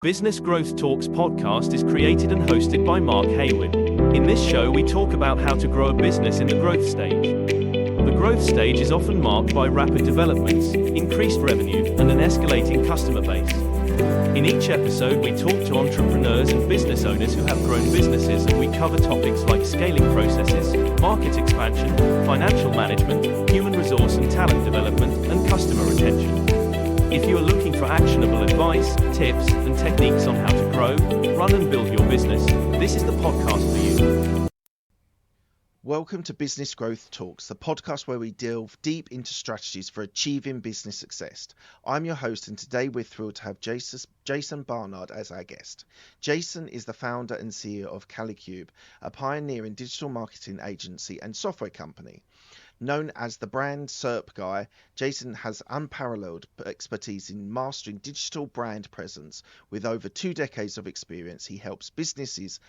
Business Growth Talks podcast is created and hosted by Mark Hayward. In this show, we talk about how to grow a business in the growth stage. The growth stage is often marked by rapid developments, increased revenue, and an escalating customer base. In each episode, we talk to entrepreneurs and business owners who have grown businesses, and we cover topics like scaling processes, market expansion, financial management, human resource and talent development, and customer retention. If you are looking for actionable advice, tips, and techniques on how to grow, run and build your business, this is the podcast for you. Welcome to Business Growth Talks, the podcast where we delve deep into strategies for achieving business success. I'm your host, and today we're thrilled to have Jason Barnard as our guest. Jason is the founder and CEO of Kalicube, a pioneering digital marketing agency and software company. Known as the brand SERP guy, Jason has unparalleled expertise in mastering digital brand presence. With over 2 decades of experience, he helps businesses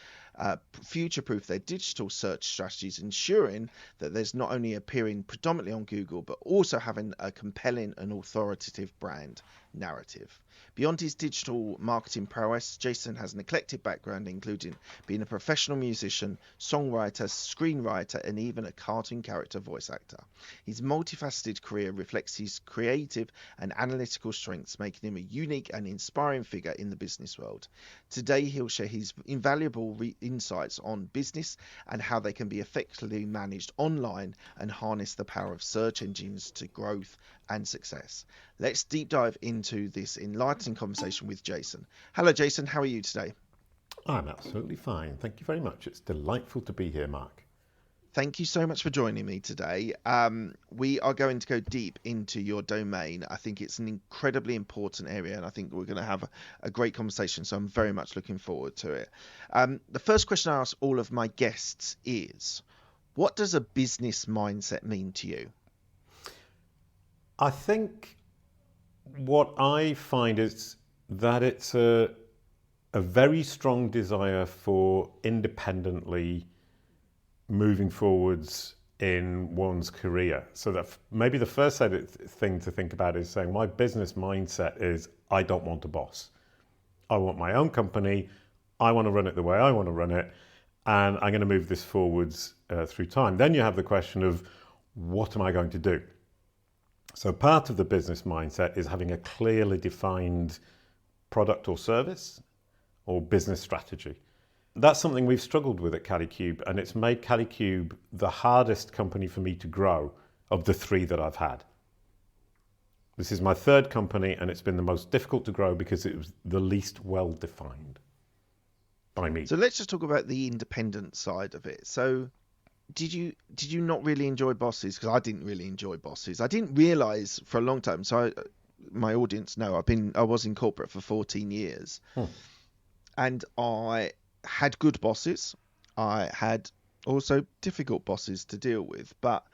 future-proof their digital search strategies, ensuring that there's not only appearing predominantly on Google, but also having a compelling and authoritative brand narrative. Beyond his digital marketing prowess, Jason has an eclectic background, including being a professional musician, songwriter, screenwriter, and even a cartoon character voice actor. His multifaceted career reflects his creative and analytical strengths, making him a unique and inspiring figure in the business world. Today, he'll share his invaluable insights on business and how they can be effectively managed online and harness the power of search engines to growth and success. Let's deep dive into this enlightening conversation with Jason. Hello, Jason. How are you today? I'm absolutely fine. Thank you very much. It's delightful to be here, Mark. Thank you so much for joining me today. We are going to go deep into your domain. I think it's an incredibly important area, and I think we're going to have a great conversation, so I'm very much looking forward to it. The first question I ask all of my guests is, what does a business mindset mean to you? I think what I find is that it's a very strong desire for independently moving forwards in one's career. So that maybe the first thing to think about is saying my business mindset is I don't want a boss. I want my own company. I want to run it the way I want to run it. And I'm going to move this forwards through time. Then you have the question of what am I going to do? So part of the business mindset is having a clearly defined product or service or business strategy. That's something we've struggled with at Kalicube, and it's made Kalicube the hardest company for me to grow of the 3 that I've had. This is my 3rd company, and it's been the most difficult to grow because it was the least well defined by me. So let's just talk about the independent side of it. So did you not really enjoy bosses? Because I didn't really enjoy bosses. I didn't realize for a long time. So my audience know I was in corporate for 14 years, and I had good bosses. I had also difficult bosses to deal with, but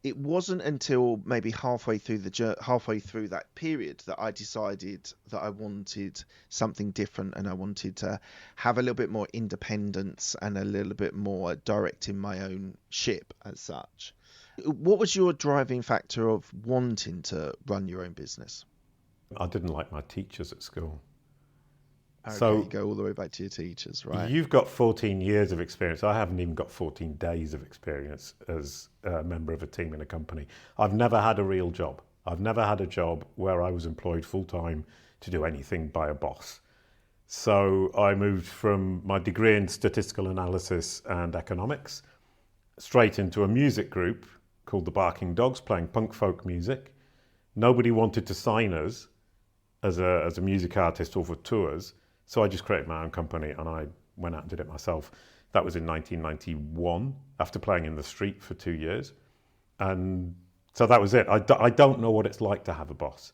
it wasn't until maybe halfway through that period that I decided that I wanted something different, and I wanted to have a little bit more independence and a little bit more directing my own ship as such. What was your driving factor of wanting to run your own business? I didn't like my teachers at school. Okay, so you go all the way back to your teachers, right? You've got 14 years of experience. I haven't even got 14 days of experience as a member of a team in a company. I've never had a real job. I've never had a job where I was employed full-time to do anything by a boss. So I moved from my degree in statistical analysis and economics straight into a music group called the Barking Dogs, playing punk folk music. Nobody wanted to sign us as a music artist or for tours. So I just created my own company, and I went out and did it myself. That was in 1991, after playing in the street for 2 years. And so that was it. I don't know what it's like to have a boss.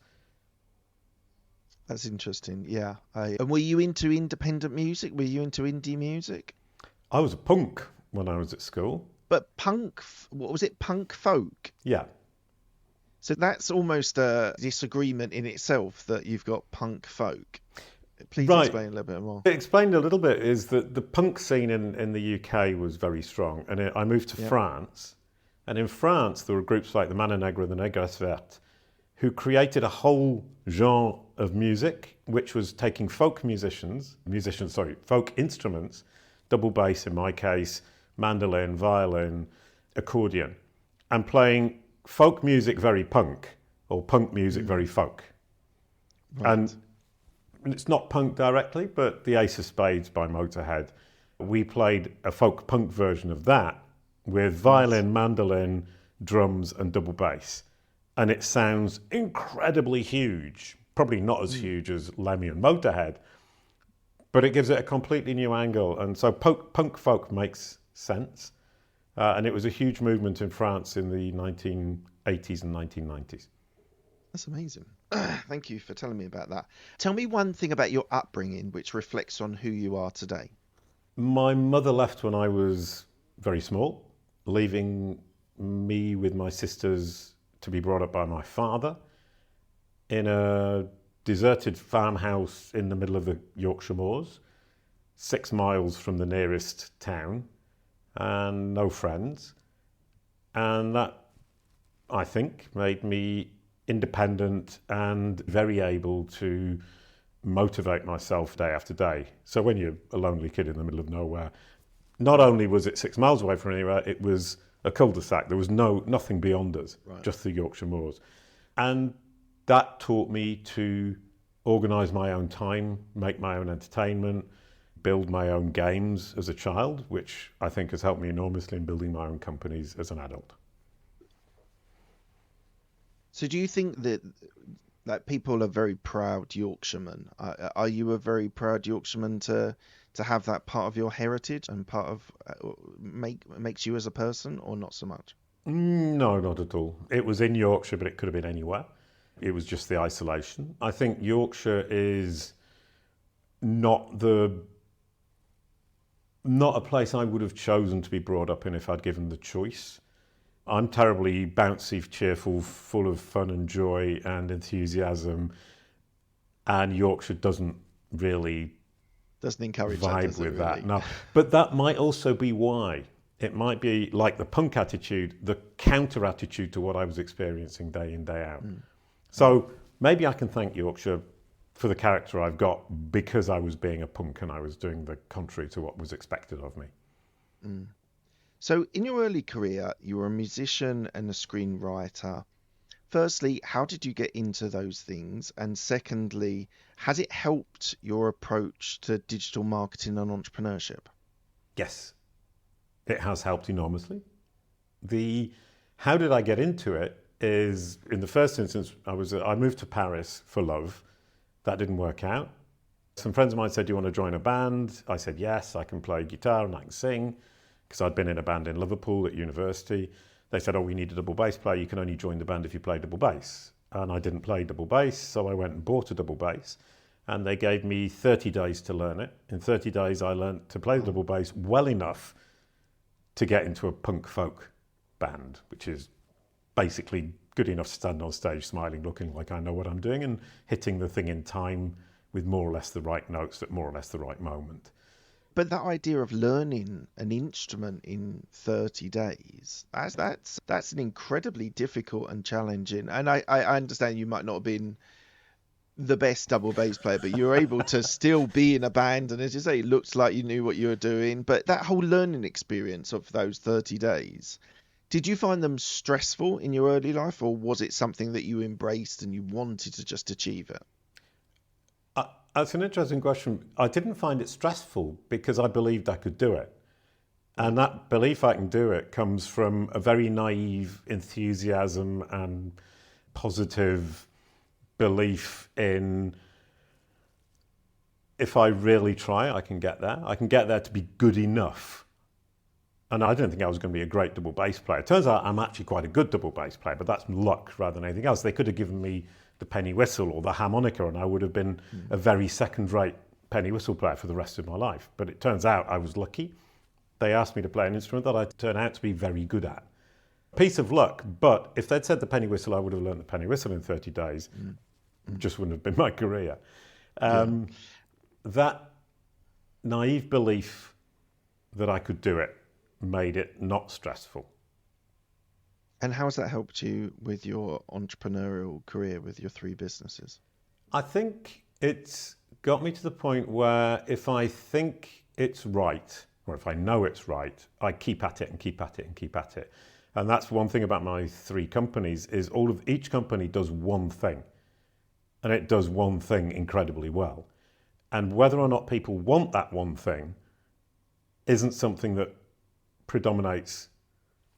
That's interesting, yeah. And were you into independent music? Were you into indie music? I was a punk when I was at school. But punk, what was it, punk folk? Yeah. So that's almost a disagreement in itself, that you've got punk folk. Please explain a little bit more. Explained a little bit is that the punk scene in the UK was very strong. And I moved to France. And in France, there were groups like the Mano Negra, the Negres Vertes, who created a whole genre of music, which was taking folk instruments, double bass in my case, mandolin, violin, accordion, and playing folk music very punk, or punk music very folk. Right. And it's not punk directly, but the Ace of Spades by Motorhead, we played a folk punk version of that with violin, mandolin, drums and double bass. And it sounds incredibly huge, probably not as huge as Lemmy and Motorhead, but it gives it a completely new angle. And so punk folk makes sense. And it was a huge movement in France in the 1980s and 1990s. That's amazing. Thank you for telling me about that. Tell me one thing about your upbringing which reflects on who you are today. My mother left when I was very small, leaving me with my sisters to be brought up by my father in a deserted farmhouse in the middle of the Yorkshire Moors, 6 miles from the nearest town, and no friends. And that, I think, made me independent and very able to motivate myself day after day. So when you're a lonely kid in the middle of nowhere, not only was it 6 miles away from anywhere, it was a cul-de-sac. There was nothing beyond us, just the Yorkshire Moors. And that taught me to organise my own time, make my own entertainment, build my own games as a child, which I think has helped me enormously in building my own companies as an adult. So do you think that people are very proud Yorkshiremen? Are you a very proud Yorkshireman to have that part of your heritage and part of makes you as a person, or not so much? No, not at all. It was in Yorkshire, but it could have been anywhere. It was just the isolation. I think Yorkshire is not a place I would have chosen to be brought up in if I'd given the choice. I'm terribly bouncy, cheerful, full of fun and joy and enthusiasm, and Yorkshire doesn't encourage vibe with that. Really? No, but that might also be why. It might be like the punk attitude, the counter attitude to what I was experiencing day in, day out. So maybe I can thank Yorkshire for the character I've got because I was being a punk and I was doing the contrary to what was expected of me. So in your early career, you were a musician and a screenwriter. Firstly, how did you get into those things? And secondly, has it helped your approach to digital marketing and entrepreneurship? Yes, it has helped enormously. How did I get into it is, in the first instance, I moved to Paris for love. That didn't work out. Some friends of mine said, do you want to join a band? I said, yes, I can play guitar and I can sing, because I'd been in a band in Liverpool at university. They said, we need a double bass player. You can only join the band if you play double bass. And I didn't play double bass, so I went and bought a double bass. And they gave me 30 days to learn it. In 30 days, I learned to play the double bass well enough to get into a punk folk band, which is basically good enough to stand on stage smiling, looking like I know what I'm doing and hitting the thing in time with more or less the right notes at more or less the right moment. But that idea of learning an instrument in 30 days, that's an incredibly difficult and challenging. And I understand you might not have been the best double bass player, but you were able to still be in a band. And as you say, it looked like you knew what you were doing. But that whole learning experience of those 30 days, did you find them stressful in your early life, or was it something that you embraced and you wanted to just achieve it? That's an interesting question. I didn't find it stressful because I believed I could do it. And that belief I can do it comes from a very naive enthusiasm and positive belief in, if I really try, I can get there. I can get there to be good enough. And I didn't think I was going to be a great double bass player. It turns out I'm actually quite a good double bass player, but that's luck rather than anything else. They could have given me the penny whistle or the harmonica and I would have been a very second-rate penny whistle player for the rest of my life. But it turns out I was lucky. They asked me to play an instrument that I turned out to be very good at. Piece of luck, but if they'd said the penny whistle, I would have learned the penny whistle in 30 days. Just wouldn't have been my career. That naive belief that I could do it made it not stressful. And how has that helped you with your entrepreneurial career with your 3 businesses? I think it's got me to the point where if I think it's right, or if I know it's right, I keep at it and keep at it and keep at it. And that's one thing about my 3 companies is each company does one thing, and it does one thing incredibly well. And whether or not people want that one thing isn't something that predominates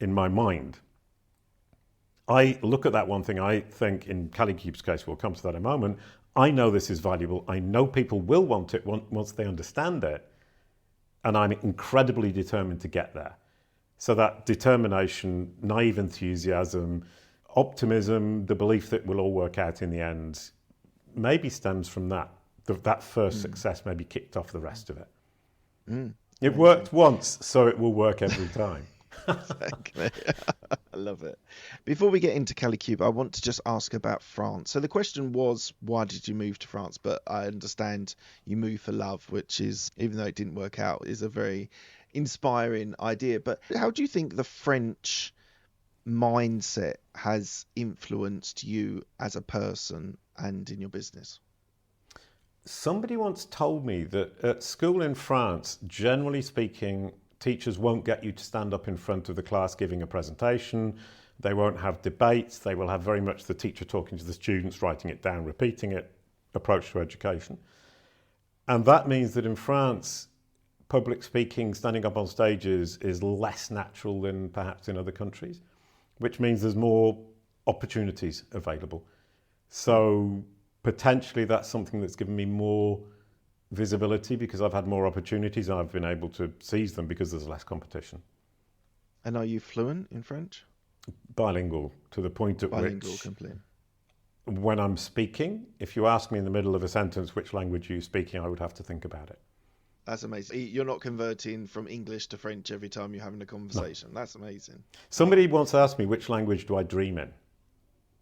in my mind. I look at that one thing, I think in Kalicube's case, we'll come to that in a moment, I know this is valuable, I know people will want it once they understand it, and I'm incredibly determined to get there. So that determination, naive enthusiasm, optimism, the belief that we'll all work out in the end, maybe stems from that. That first success maybe kicked off the rest of it. It worked once, so it will work every time. Exactly. I love it. Before we get into Kalicube, I want to just ask about France. So the question was, why did you move to France? But I understand you moved for love, which is, even though it didn't work out, is a very inspiring idea. But how do you think the French mindset has influenced you as a person and in your business? Somebody once told me that at school in France, generally speaking, teachers won't get you to stand up in front of the class giving a presentation. They won't have debates. They will have very much the teacher talking to the students, writing it down, repeating it, approach to education. And that means that in France, public speaking, standing up on stages is less natural than perhaps in other countries, which means there's more opportunities available. So potentially that's something that's given me more visibility because I've had more opportunities and I've been able to seize them because there's less competition. And are you fluent in French? Bilingual, to the point at which completely. When I'm speaking, if you ask me in the middle of a sentence which language are you speaking, I would have to think about it. That's amazing. You're not converting from English to French every time you're having a conversation. No. That's amazing. Somebody once asked me which language do I dream in?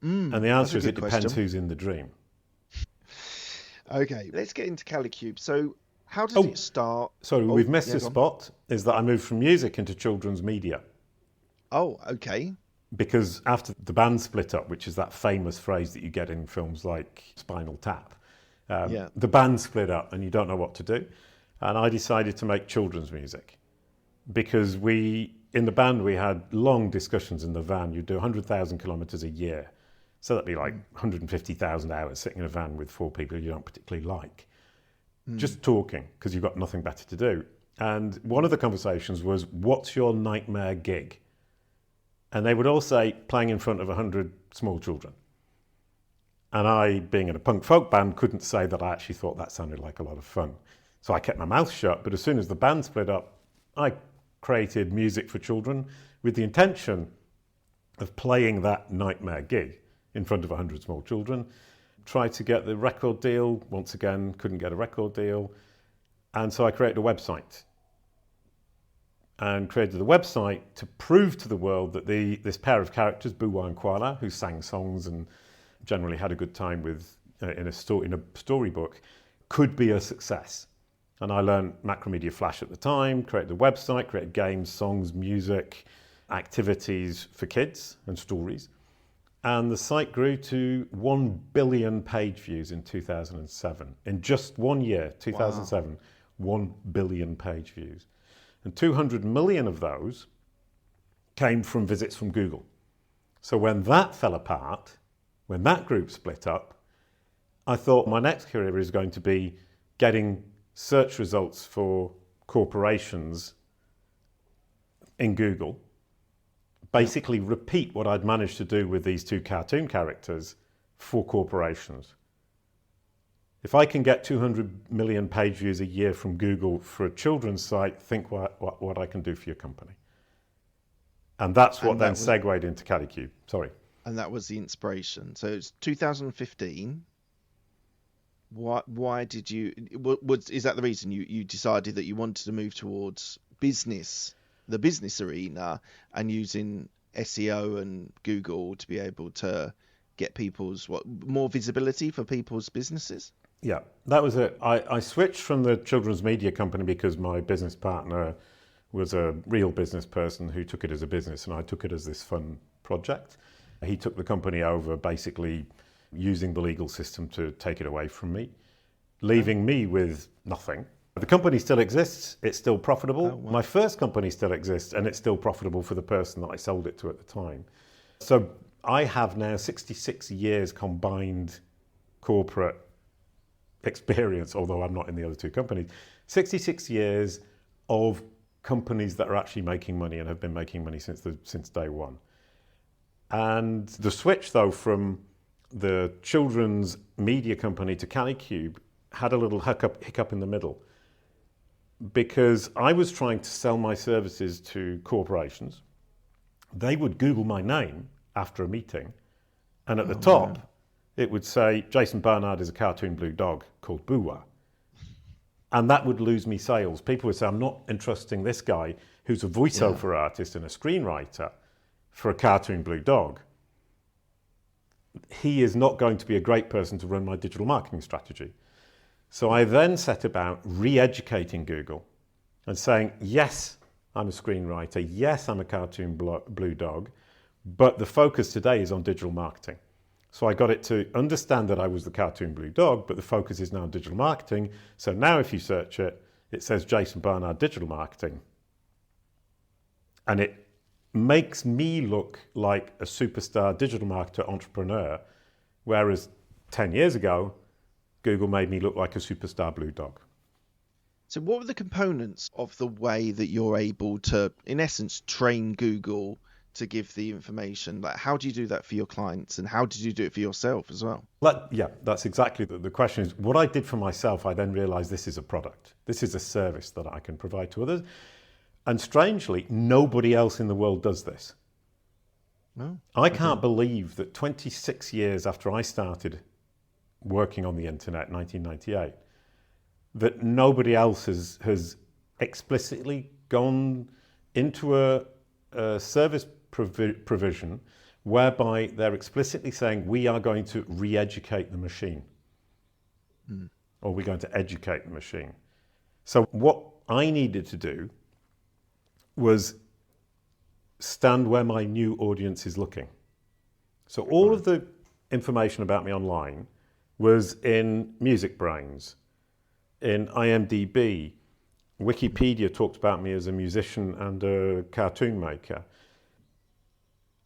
And the answer is it depends who's in the dream. Okay, let's get into Kalicube. So how does it start? Sorry, we've missed a spot, is that I moved from music into children's media. Oh, okay. Because after the band split up, which is that famous phrase that you get in films like Spinal Tap, the band split up and you don't know what to do. And I decided to make children's music because in the band, we had long discussions in the van. You'd do 100,000 kilometers a year. So that'd be like 150,000 hours sitting in a van with 4 people you don't particularly like. Just talking because you've got nothing better to do. And one of the conversations was, what's your nightmare gig? And they would all say, playing in front of 100 small children. And I, being in a punk folk band, couldn't say that I actually thought that sounded like a lot of fun. So I kept my mouth shut. But as soon as the band split up, I created music for children with the intention of playing that nightmare gig in front of 100 small children. Tried to get the record deal. Once again, couldn't get a record deal. And so I created a website. And created the website to prove to the world that this pair of characters, Buwa and Kuala, who sang songs and generally had a good time in a storybook, could be a success. And I learned Macromedia Flash at the time, created a website, created games, songs, music, activities for kids and stories. And the site grew to 1 billion page views in 2007. In just 1 year, 2007, wow. 1 billion page views. And 200 million of those came from visits from Google. So when that fell apart, when that group split up, I thought my next career is going to be getting search results for corporations in Google, basically repeat what I'd managed to do with these 2 cartoon characters for corporations. If I can get 200 million page views a year from Google for a children's site, think what I can do for your company. And that's what then segued into Kalicube. Sorry. And that was the inspiration. So it's 2015. Why did you? Is that the reason you decided that you wanted to move towards the business arena, and using SEO and Google to be able to get more visibility for people's businesses? Yeah, that was it. I switched from the children's media company because my business partner was a real business person who took it as a business, and I took it as this fun project. He took the company over basically using the legal system to take it away from me, leaving me with nothing. The company still exists, it's still profitable. Oh, wow. My first company still exists, and it's still profitable for the person that I sold it to at the time. So I have now 66 years combined corporate experience, although I'm not in the other two companies. 66 years of companies that are actually making money and have been making money since day one. And the switch, though, from the children's media company to Kalicube had a little hiccup in the middle, because I was trying to sell my services to corporations. They would Google my name after a meeting, and at the top, it would say, Jason Barnard is a cartoon blue dog called Boo-Wah. And that would lose me sales. People would say, I'm not entrusting this guy who's a voiceover artist and a screenwriter for a cartoon blue dog. He is not going to be a great person to run my digital marketing strategy. So I then set about re-educating Google and saying, yes, I'm a screenwriter. Yes, I'm a cartoon blue dog. But the focus today is on digital marketing. So I got it to understand that I was the cartoon blue dog, but the focus is now on digital marketing. So now if you search it, it says Jason Barnard Digital Marketing. And it makes me look like a superstar digital marketer entrepreneur, whereas 10 years ago, Google made me look like a superstar blue dog. So what were the components of the way that you're able to, in essence, train Google to give the information? Like, how do you do that for your clients, and how did you do it for yourself as well? Yeah, that's exactly the question is, what I did for myself, I then realized this is a product. This is a service that I can provide to others. And strangely, nobody else in the world does this. No, I can't believe that 26 years after I started working on the internet, 1998, that nobody else has explicitly gone into a service provision whereby they're explicitly saying, we are going to re-educate the machine, or we're going to educate the machine. So what I needed to do was stand where my new audience is looking. So all of the information about me online was in Music Brains, in IMDb. Wikipedia talked about me as a musician and a cartoon maker.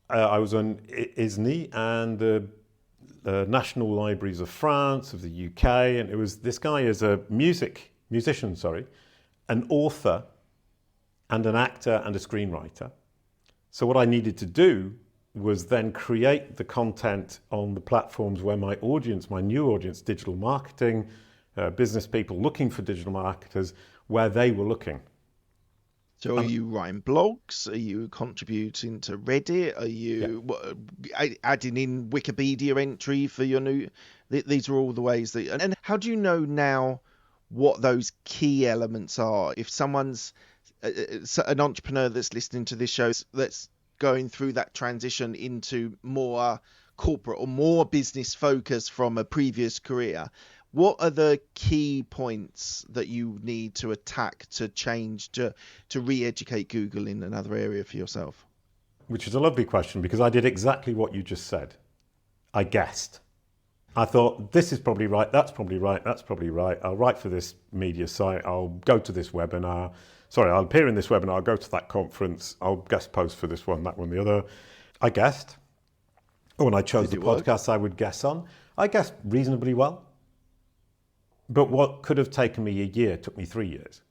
I was on ISNI and the National Libraries of France, of the UK, and it was this guy is a musician, an author and an actor and a screenwriter. So what I needed to do was then create the content on the platforms where my audience, my new audience, digital marketing, business people looking for digital marketers, where they were looking. So are you writing blogs? Are you contributing to Reddit? Are you adding in Wikipedia entry for your new... These are all the ways that... And how do you know now what those key elements are? If someone's an entrepreneur that's listening to this show that's going through that transition into more corporate or more business focus from a previous career, what are the key points that you need to attack to change to re-educate Google in another area for yourself? Which is a lovely question, because I did exactly what you just said. I guessed. I thought, this is probably right, that's probably right, that's probably right. I'll write for this media site, I'll go to this webinar. I'll appear in this webinar, I'll go to that conference, I'll guest post for this one, that one, the other. I guessed. When I chose the podcasts I would guess on, I guessed reasonably well. But what could have taken me a year took me 3 years.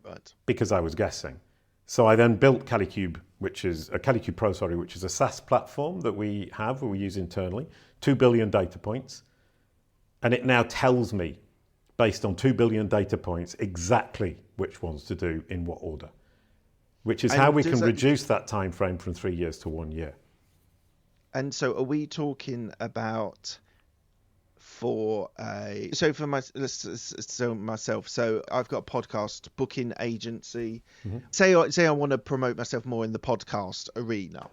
Right. Because I was guessing. So I then built Kalicube, Kalicube Pro, which is a SaaS platform that we use internally, 2 billion data points. And it now tells me, based on 2 billion data points, exactly which ones to do in what order. Which is how we can reduce that time frame from 3 years to 1 year. And so are we talking about... So myself, so I've got a podcast booking agency. Mm-hmm. Say I want to promote myself more in the podcast arena.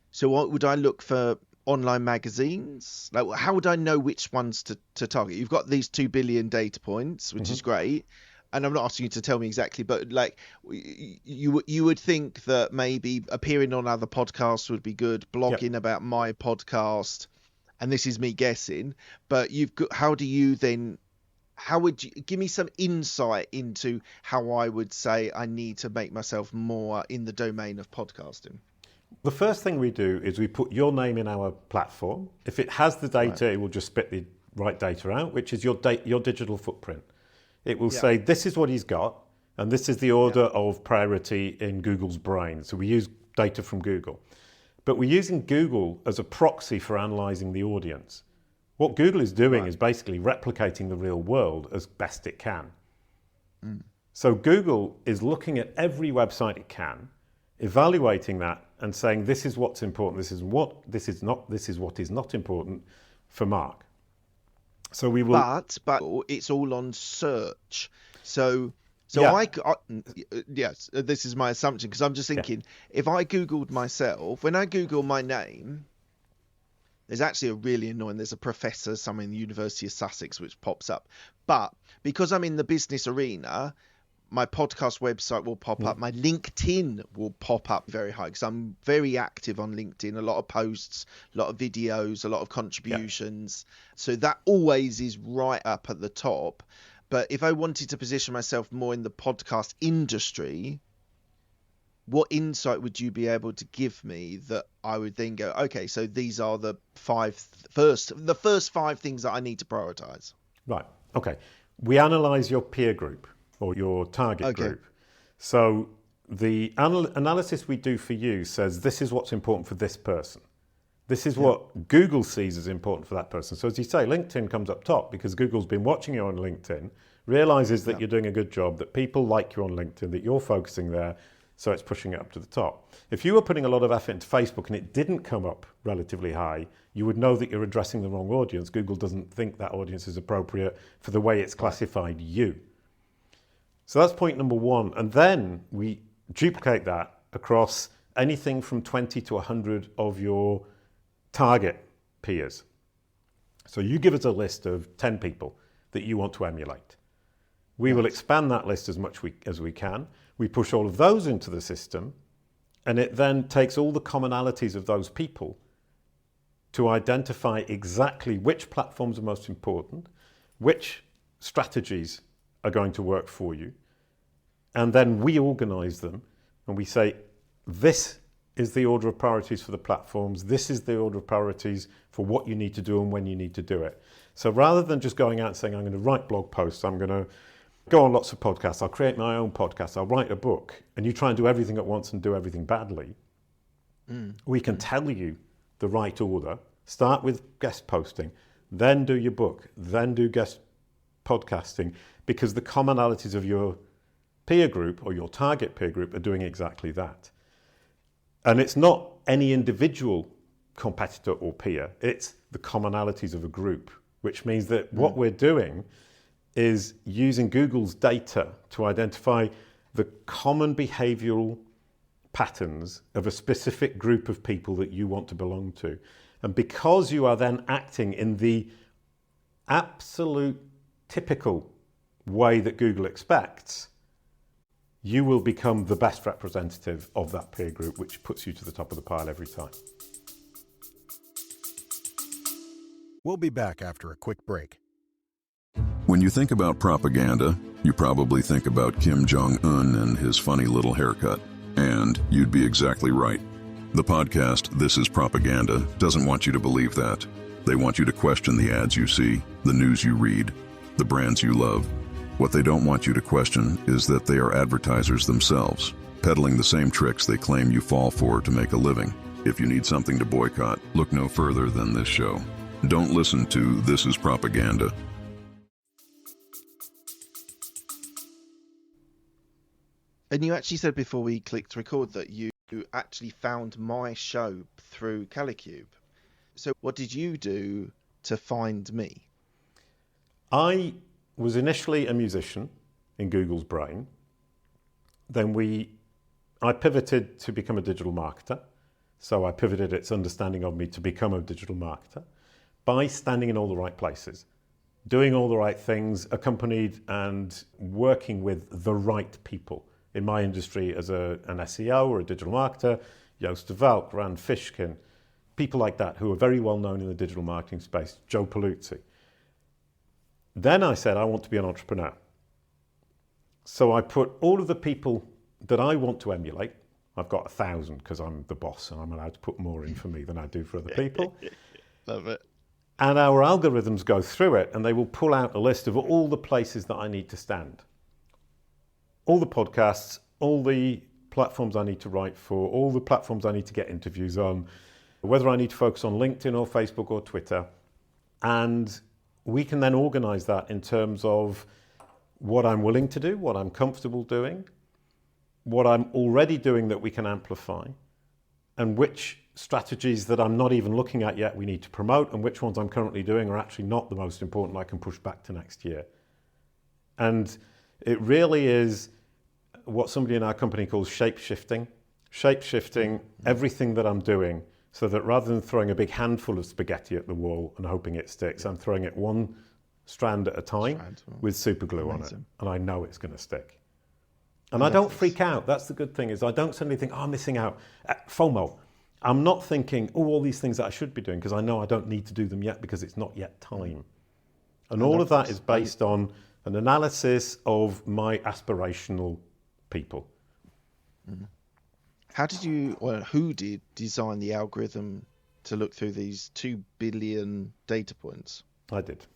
So what would I look for? Online magazines? Like, how would I know which ones to target? You've got these 2 billion data points, which is great. And I'm not asking you to tell me exactly, but like you would think that maybe appearing on other podcasts would be good, blogging about my podcast, and this is me guessing, but how would you give me some insight into how I would say I need to make myself more in the domain of podcasting? The first thing we do is we put your name in our platform. If it has the data, It will just spit the right data out, which is your digital footprint. It will say, this is what he's got, and this is the order of priority in Google's brain. So we use data from Google. But we're using Google as a proxy for analyzing the audience. What Google is doing is basically replicating the real world as best it can. So Google is looking at every website it can, evaluating that and saying, this is what's important, this is what is not important for Mark. So we will... But it's all on search. So yes, this is my assumption, because I'm just thinking, if I Googled myself, when I Google my name, there's actually there's a professor somewhere in the University of Sussex which pops up. But because I'm in the business arena, my podcast website will pop up. My LinkedIn will pop up very high, because I'm very active on LinkedIn. A lot of posts, a lot of videos, a lot of contributions. So that always is right up at the top. But if I wanted to position myself more in the podcast industry, what insight would you be able to give me that I would then go, okay, so these are the first 5 things that I need to prioritize? Right. Okay. We analyze your peer group or your target group. So the analysis we do for you says, this is what's important for this person. This is what Google sees as important for that person. So as you say, LinkedIn comes up top because Google's been watching you on LinkedIn, realizes that you're doing a good job, that people like you on LinkedIn, that you're focusing there. So it's pushing it up to the top. If you were putting a lot of effort into Facebook and it didn't come up relatively high, you would know that you're addressing the wrong audience. Google doesn't think that audience is appropriate for the way it's classified you. So that's point number 1. And then we duplicate that across anything from 20 to 100 of your target peers. So you give us a list of 10 people that you want to emulate. We will expand that list as much as we can. We push all of those into the system, and it then takes all the commonalities of those people to identify exactly which platforms are most important, which strategies are going to work for you. And then we organize them and we say, this is the order of priorities for the platforms. This is the order of priorities for what you need to do and when you need to do it. So rather than just going out and saying, I'm going to write blog posts, I'm going to go on lots of podcasts, I'll create my own podcast, I'll write a book, and you try and do everything at once and do everything badly, we can tell you the right order. Start with guest posting, then do your book, then do guest podcasting, because the commonalities of your peer group or your target peer group are doing exactly that. And it's not any individual competitor or peer, it's the commonalities of a group, which means that what we're doing is using Google's data to identify the common behavioral patterns of a specific group of people that you want to belong to. And because you are then acting in the absolute typical way that Google expects, you will become the best representative of that peer group, which puts you to the top of the pile every time. We'll be back after a quick break. When you think about propaganda, you probably think about Kim Jong-un and his funny little haircut. And you'd be exactly right. The podcast, This is Propaganda, doesn't want you to believe that. They want you to question the ads you see, the news you read, the brands you love. What they don't want you to question is that they are advertisers themselves, peddling the same tricks they claim you fall for to make a living. If you need something to boycott, look no further than this show. Don't listen to This is Propaganda. And you actually said before we clicked record that you actually found my show through Kalicube. So what did you do to find me? I was initially a musician in Google's brain. Then I pivoted to become a digital marketer. So I pivoted its understanding of me to become a digital marketer by standing in all the right places, doing all the right things, accompanied and working with the right people. In my industry as an SEO or a digital marketer, Joost de Valk, Rand Fishkin, people like that who are very well known in the digital marketing space, Joe Paluzzi. Then I said, I want to be an entrepreneur. So I put all of the people that I want to emulate. I've got 1,000 because I'm the boss and I'm allowed to put more in for me than I do for other people. Love it. And our algorithms go through it and they will pull out a list of all the places that I need to stand. All the podcasts, all the platforms I need to write for, all the platforms I need to get interviews on, whether I need to focus on LinkedIn or Facebook or Twitter. And we can then organize that in terms of what I'm willing to do, what I'm comfortable doing, what I'm already doing that we can amplify, and which strategies that I'm not even looking at yet we need to promote, and which ones I'm currently doing are actually not the most important, I can push back to next year. And it really is what somebody in our company calls shape-shifting. Shape-shifting everything that I'm doing so that rather than throwing a big handful of spaghetti at the wall and hoping it sticks, I'm throwing it one strand at a time with super glue on it. And I know it's going to stick. And I don't freak out. That's the good thing, is I don't suddenly think, oh, I'm missing out. FOMO. I'm not thinking, oh, all these things that I should be doing, because I know I don't need to do them yet because it's not yet time. And all of that is based on an analysis of my aspirational people. How did you, or who did design the algorithm to look through these 2 billion data points? I did.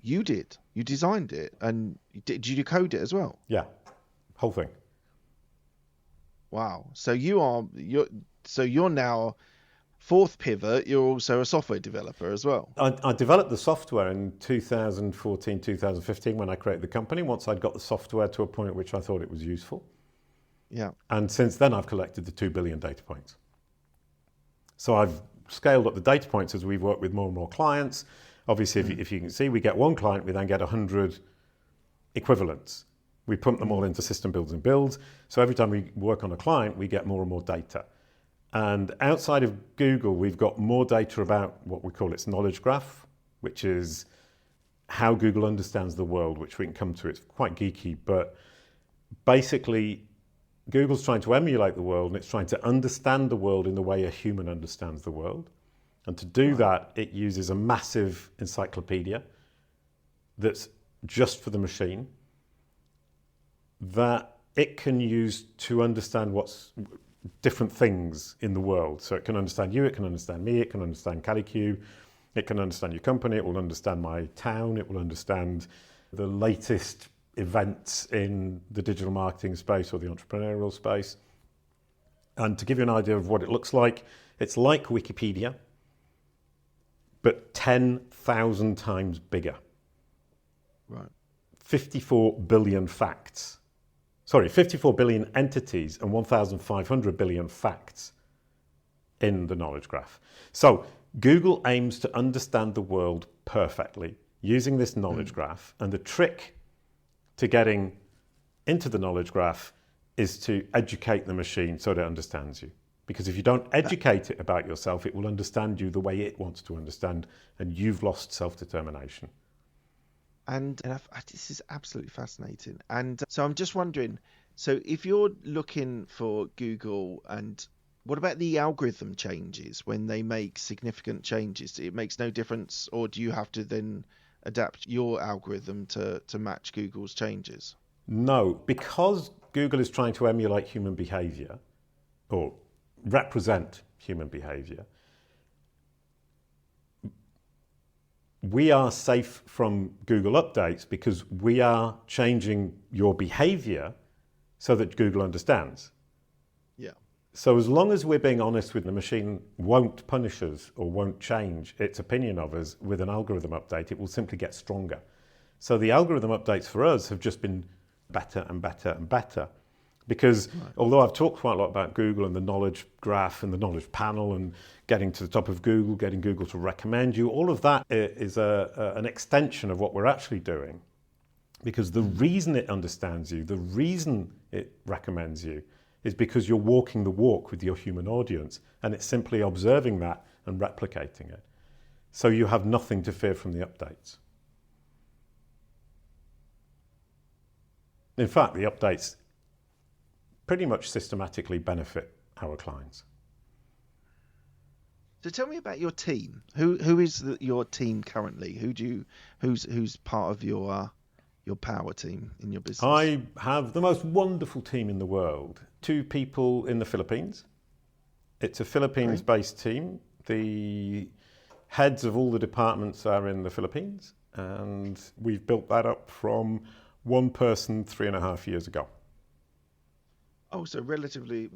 You did. You designed it, and did you decode it as well? Yeah, whole thing. Wow. So you're now fourth pivot. You're also a software developer as well. I developed the software in 2014, 2015 when I created the company. Once I'd got the software to a point at which I thought it was useful. Yeah. And since then, I've collected the 2 billion data points. So I've scaled up the data points as we've worked with more and more clients. Obviously, if you can see, we get one client, we then get 100 equivalents. We pump them all into system builds and builds. So every time we work on a client, we get more and more data. And outside of Google, we've got more data about what we call its knowledge graph, which is how Google understands the world, which we can come to. It's quite geeky, but basically, Google's trying to emulate the world, and it's trying to understand the world in the way a human understands the world. And to do that, it uses a massive encyclopedia that's just for the machine that it can use to understand what's different things in the world. So it can understand you, it can understand me, it can understand Kalicube, it can understand your company, it will understand my town, it will understand the latest events in the digital marketing space or the entrepreneurial space. And to give you an idea of what it looks like, it's like Wikipedia, but 10,000 times bigger. Right. 54 billion facts. Sorry, 54 billion entities and 1,500 billion facts in the knowledge graph. So Google aims to understand the world perfectly using this knowledge graph. And the trick to getting into the knowledge graph is to educate the machine so that it understands you. Because if you don't educate it about yourself, it will understand you the way it wants to understand, and you've lost self-determination. And this is absolutely fascinating. And so I'm just wondering, so if you're looking for Google, and what about the algorithm changes when they make significant changes? It makes no difference, or do you have to then adapt your algorithm to match Google's changes? No, because Google is trying to emulate human behavior or represent human behavior, we are safe from Google updates because we are changing your behavior so that Google understands. Yeah. So as long as we're being honest with the machine, won't punish us or won't change its opinion of us with an algorithm update, it will simply get stronger. So the algorithm updates for us have just been better and better and better. Because although I've talked quite a lot about Google and the knowledge graph and the knowledge panel and getting to the top of Google, getting Google to recommend you, all of that is an extension of what we're actually doing. Because the reason it understands you, the reason it recommends you, is because you're walking the walk with your human audience, and it's simply observing that and replicating it. So you have nothing to fear from the updates. In fact, the updates pretty much systematically benefit our clients. So tell me about your team. Who is your team currently? Who's part of your power team in your business? I have the most wonderful team in the world. 2 people in the Philippines. It's a Philippines-based team. The heads of all the departments are in the Philippines, and we've built that up from 1 person 3.5 years ago. Oh, so relatively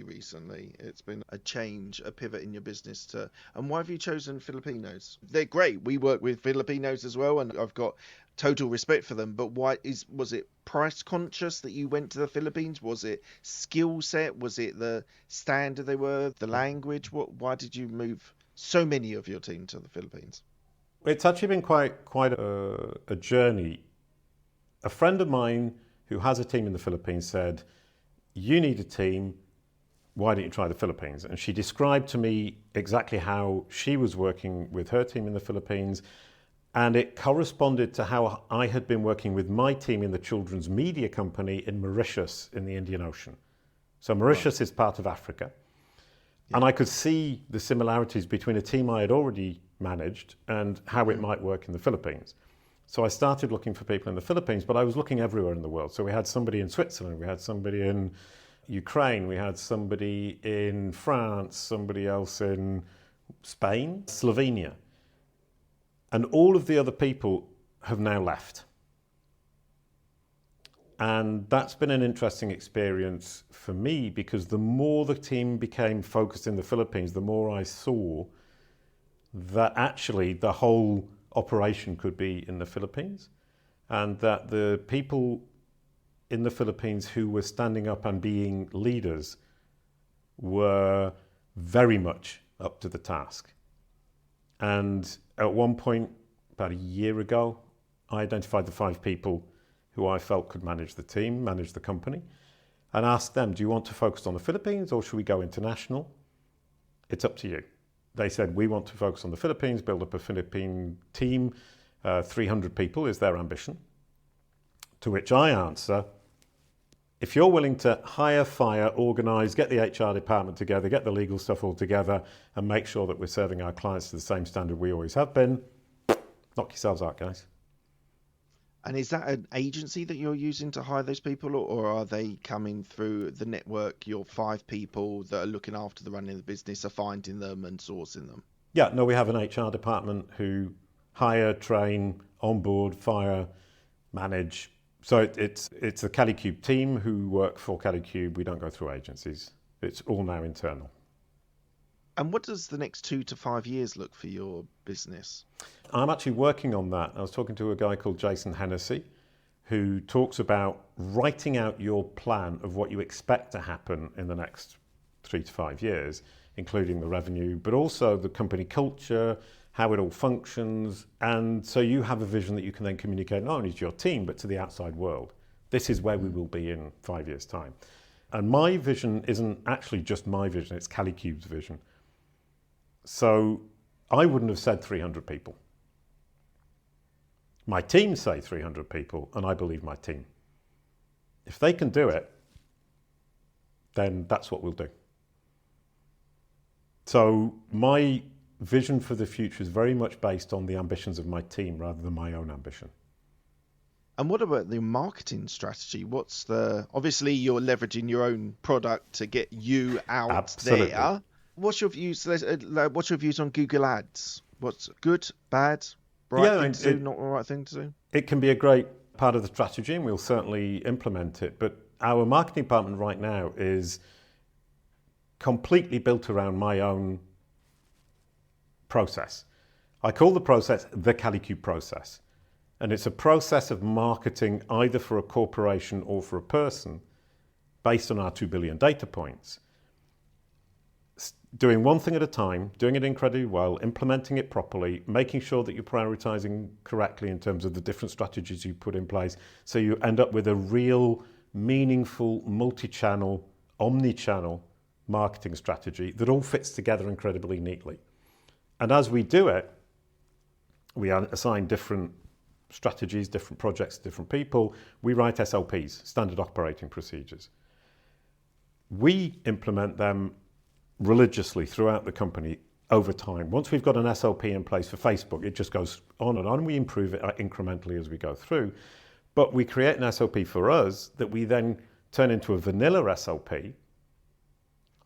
recently, it's been a change, a pivot in your business to. And why have you chosen Filipinos? They're great. We work with Filipinos as well, and I've got total respect for them. But was it price conscious that you went to the Philippines? Was it skill set? Was it the standard they were? The language? Why did you move so many of your team to the Philippines? It's actually been quite a journey. A friend of mine who has a team in the Philippines said, "You need a team, why don't you try the Philippines?" And she described to me exactly how she was working with her team in the Philippines, and it corresponded to how I had been working with my team in the children's media company in Mauritius in the Indian Ocean. So Mauritius is part of Africa. Yeah. And I could see the similarities between a team I had already managed and how it might work in the Philippines. So I started looking for people in the Philippines, but I was looking everywhere in the world. So we had somebody in Switzerland, we had somebody in Ukraine, we had somebody in France, somebody else in Spain, Slovenia. And all of the other people have now left. And that's been an interesting experience for me, because the more the team became focused in the Philippines, the more I saw that actually the whole operation could be in the Philippines, and that the people in the Philippines who were standing up and being leaders were very much up to the task. And at one point, about a year ago, I identified the 5 people who I felt could manage the team, manage the company, and asked them, do you want to focus on the Philippines or should we go international? It's up to you. They said, we want to focus on the Philippines, build up a Philippine team. 300 people is their ambition. To which I answer, if you're willing to hire, fire, organise, get the HR department together, get the legal stuff all together, and make sure that we're serving our clients to the same standard we always have been, knock yourselves out, guys. And is that an agency that you're using to hire those people, or are they coming through the network? Your 5 people that are looking after the running of the business are finding them and sourcing them? Yeah, no, we have an HR department who hire, train, onboard, fire, manage. So it's the Kalicube team who work for Kalicube. We don't go through agencies. It's all now internal. And what does the next 2 to 5 years look for your business? I'm actually working on that. I was talking to a guy called Jason Hennessy, who talks about writing out your plan of what you expect to happen in the next 3 to 5 years, including the revenue, but also the company culture, how it all functions. And so you have a vision that you can then communicate not only to your team, but to the outside world. This is where we will be in 5 years' time. And my vision isn't actually just my vision, it's Kalicube's vision. So I wouldn't have said 300 people. My team say 300 people, and I believe my team. If they can do it, then that's what we'll do. So my vision for the future is very much based on the ambitions of my team rather than my own ambition. And what about the marketing strategy? Obviously you're leveraging your own product to get you out Absolutely. there. What's your views on Google Ads? What's good, bad, right thing to do, not the right thing to do? It can be a great part of the strategy, and we'll certainly implement it. But our marketing department right now is completely built around my own process. I call the process the Kalicube process. And it's a process of marketing either for a corporation or for a person based on our 2 billion data points. Doing one thing at a time, doing it incredibly well, implementing it properly, making sure that you're prioritizing correctly in terms of the different strategies you put in place, so you end up with a real, meaningful, multi-channel, omni-channel marketing strategy that all fits together incredibly neatly. And as we do it, we assign different strategies, different projects, different people. We write SOPs, standard operating procedures. We implement them religiously throughout the company over time. Once we've got an SOP in place for Facebook, it just goes on and on, and we improve it incrementally as we go through. But we create an SOP for us that we then turn into a vanilla SOP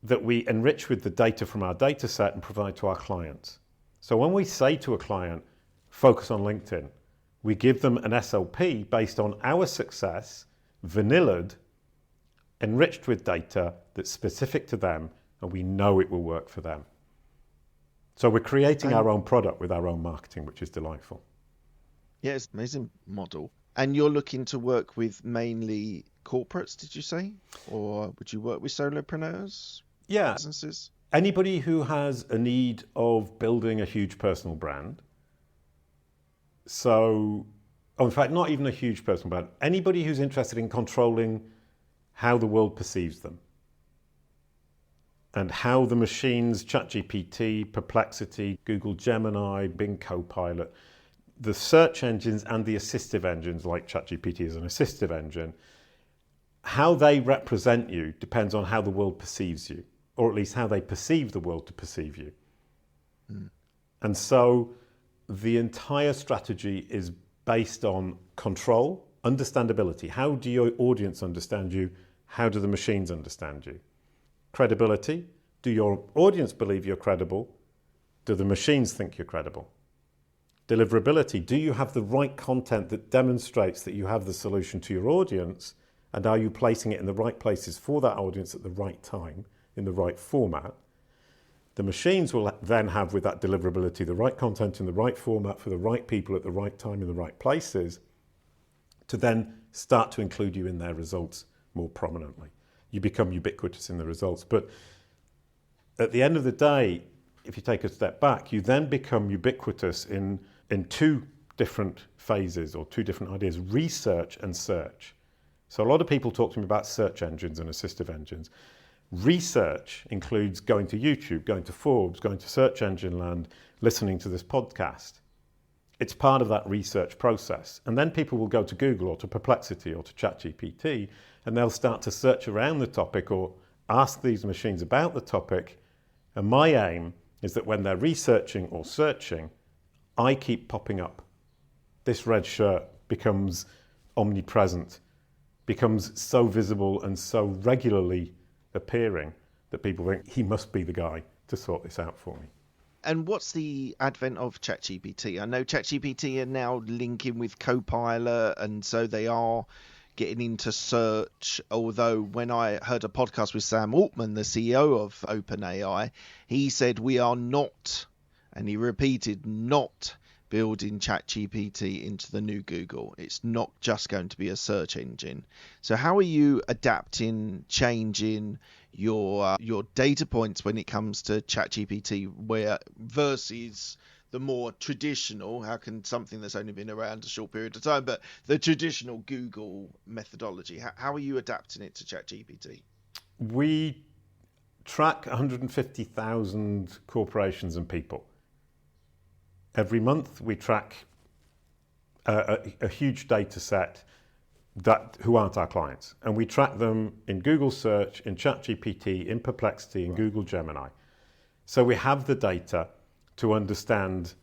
that we enrich with the data from our data set and provide to our clients. So when we say to a client, focus on LinkedIn, we give them an SOP based on our success, vanillaed, enriched with data that's specific to them, and we know it will work for them. So we're creating our own product with our own marketing, which is delightful. Yeah, it's an amazing model. And you're looking to work with mainly corporates, did you say? Or would you work with solopreneurs? Yeah. Businesses? Anybody who has a need of building a huge personal brand. So, in fact, not even a huge personal brand. Anybody who's interested in controlling how the world perceives them. And how the machines, ChatGPT, Perplexity, Google Gemini, Bing Copilot, the search engines and the assistive engines like ChatGPT is an assistive engine, how they represent you depends on how the world perceives you, or at least how they perceive the world to perceive you. And so the entire strategy is based on control, understandability. How do your audience understand you? How do the machines understand you? Credibility. Do your audience believe you're credible? Do the machines think you're credible? Deliverability. Do you have the right content that demonstrates that you have the solution to your audience? And are you placing it in the right places for that audience at the right time, in the right format? The machines will then have, with that deliverability, the right content in the right format for the right people at the right time in the right places to then start to include you in their results more prominently. You become ubiquitous in the results. But at the end of the day, if you take a step back, you then become ubiquitous in two different phases or two different ideas, research and search. So a lot of people talk to me about search engines and assistive engines. Research includes going to YouTube, going to Forbes, going to Search Engine Land, listening to this podcast. It's part of that research process. And then people will go to Google or to Perplexity or to ChatGPT, and they'll start to search around the topic or ask these machines about the topic. And my aim is that when they're researching or searching, I keep popping up. This red shirt becomes omnipresent, becomes so visible and so regularly appearing that people think he must be the guy to sort this out for me. And what's the advent of ChatGPT? I know ChatGPT are now linking with Copilot, and so they are getting into search. Although when I heard a podcast with Sam Altman, the CEO of OpenAI, he said we are not, and he repeated, not building ChatGPT into the new Google. It's not just going to be a search engine. So how are you adapting, changing your data points when it comes to ChatGPT, where versus the more traditional, how can something that's only been around a short period of time, but the traditional Google methodology, how are you adapting it to ChatGPT? We track 150,000 corporations and people. Every month we track a huge data set who aren't our clients. And we track them in Google Search, in ChatGPT, in Perplexity, in Google Gemini. So we have the data to understand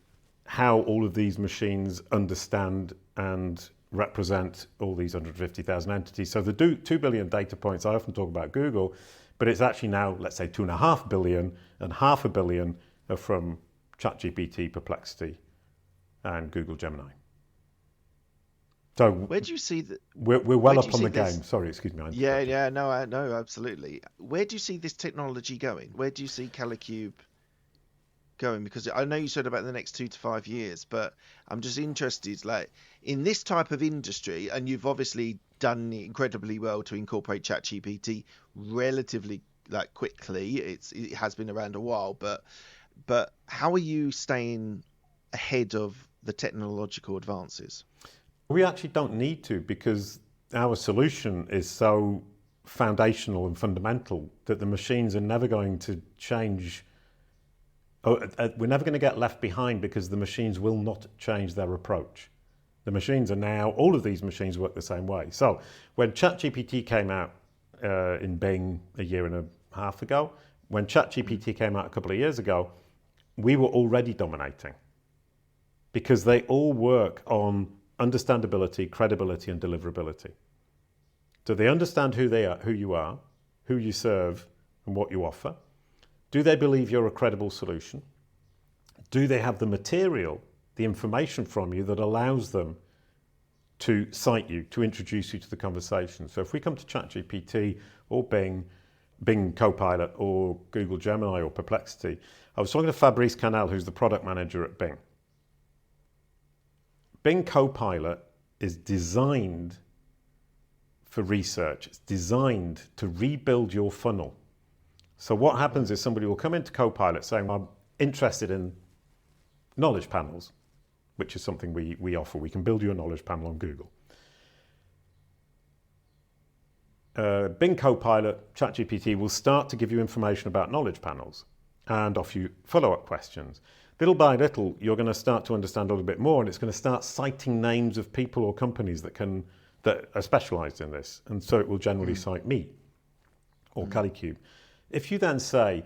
how all of these machines understand and represent all these 150,000 entities. So the 2 billion data points, I often talk about Google, but it's actually now, let's say, 2.5 billion, and 500 million are from ChatGPT, Perplexity, and Google Gemini. So where do you see that? We're well up on the game. Sorry, excuse me. No, absolutely. Where do you see this technology going? Where do you see Kalicube going? Because I know you said about the next 2 to 5 years, but I'm just interested, like in this type of industry, and you've obviously done incredibly well to incorporate ChatGPT relatively quickly. It has been around a while, but how are you staying ahead of the technological advances? We actually don't need to, because our solution is so foundational and fundamental that the machines are never going to change. We're never going to get left behind, because the machines will not change their approach. The machines are now, all of these machines work the same way. So when ChatGPT came out in Bing a year and a half ago, when ChatGPT came out a couple of years ago, we were already dominating because they all work on understandability, credibility, and deliverability. Do they understand who they are, who you are, who you serve, and what you offer? Do they believe you're a credible solution? Do they have the material, the information from you that allows them to cite you, to introduce you to the conversation? So if we come to ChatGPT or Bing Copilot or Google Gemini or Perplexity, I was talking to Fabrice Canal, who's the product manager at Bing. Bing Copilot is designed for research. It's designed to rebuild your funnel. So what happens is somebody will come into Copilot saying, I'm interested in knowledge panels, which is something we offer. We can build you a knowledge panel on Google. Bing Copilot, ChatGPT will start to give you information about knowledge panels and offer you follow-up questions. Little by little, you're going to start to understand a little bit more, and it's going to start citing names of people or companies that are specialised in this. And so it will generally cite me or Kalicube. If you then say,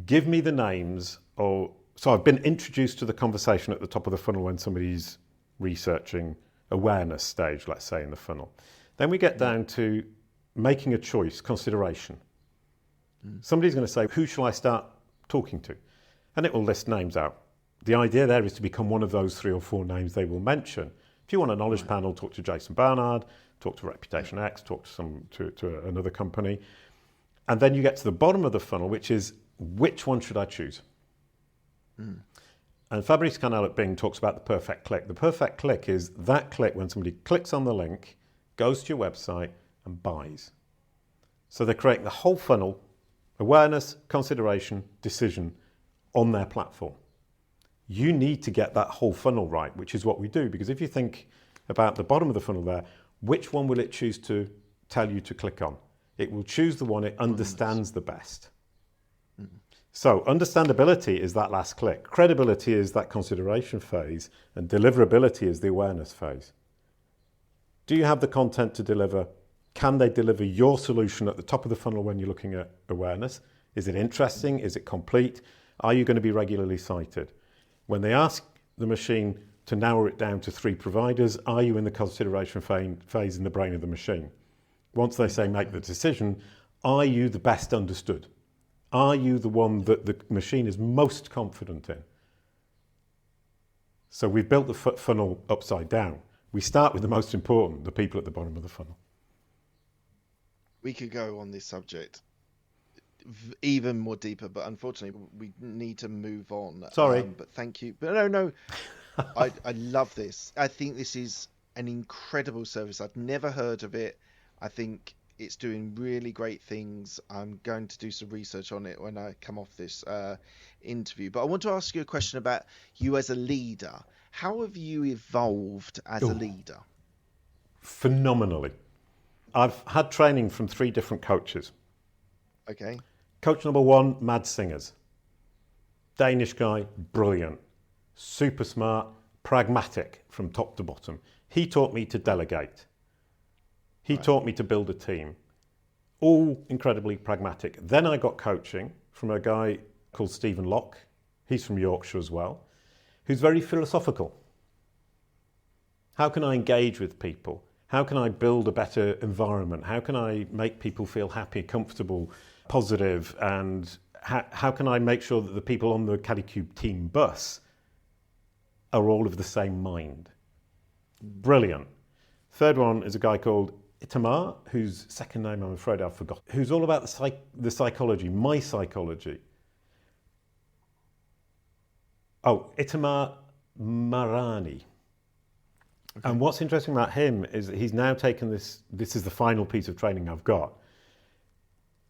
give me the names, so I've been introduced to the conversation at the top of the funnel when somebody's researching awareness stage, let's say, in the funnel. Then we get down to making a choice, consideration. Somebody's going to say, who shall I start talking to? And it will list names out. The idea there is to become one of those 3 or 4 names they will mention. If you want a knowledge panel, talk to Jason Barnard, talk to Reputation X, talk to another company. And then you get to the bottom of the funnel, which is, which one should I choose? And Fabrice Canal at Bing talks about the perfect click. The perfect click is that click when somebody clicks on the link, goes to your website and buys. So they're creating the whole funnel, awareness, consideration, decision on their platform. You need to get that whole funnel right, which is what we do. Because if you think about the bottom of the funnel there, which one will it choose to tell you to click on? It will choose the one it understands the best. So understandability is that last click. Credibility is that consideration phase, and deliverability is the awareness phase. Do you have the content to deliver? Can they deliver your solution at the top of the funnel when you're looking at awareness? Is it interesting? Is it complete? Are you going to be regularly cited? When they ask the machine to narrow it down to 3 providers, are you in the consideration phase in the brain of the machine? Once they say make the decision, are you the best understood? Are you the one that the machine is most confident in? So we've built the funnel upside down. We start with the most important, the people at the bottom of the funnel. We could go on this subject even more deeper, but unfortunately we need to move on. Sorry. But thank you. But no. I love this. I think this is an incredible service. I've never heard of it. I think it's doing really great things. I'm going to do some research on it when I come off this interview. But I want to ask you a question about you as a leader. How have you evolved as a leader? Phenomenally. I've had training from 3 different coaches. Okay. Coach number 1, Mads Singers. Danish guy, brilliant, super smart, pragmatic from top to bottom. He taught me to delegate. He taught me to build a team. All incredibly pragmatic. Then I got coaching from a guy called Stephen Locke. He's from Yorkshire as well, who's very philosophical. How can I engage with people? How can I build a better environment? How can I make people feel happy, comfortable, positive? And how can I make sure that the people on the Kalicube team bus are all of the same mind? Brilliant. Third one is a guy called Itamar, whose second name I'm afraid I've forgotten, who's all about the psychology, my psychology. Oh, Itamar Marani. Okay. And what's interesting about him is that he's now taken this is the final piece of training I've got.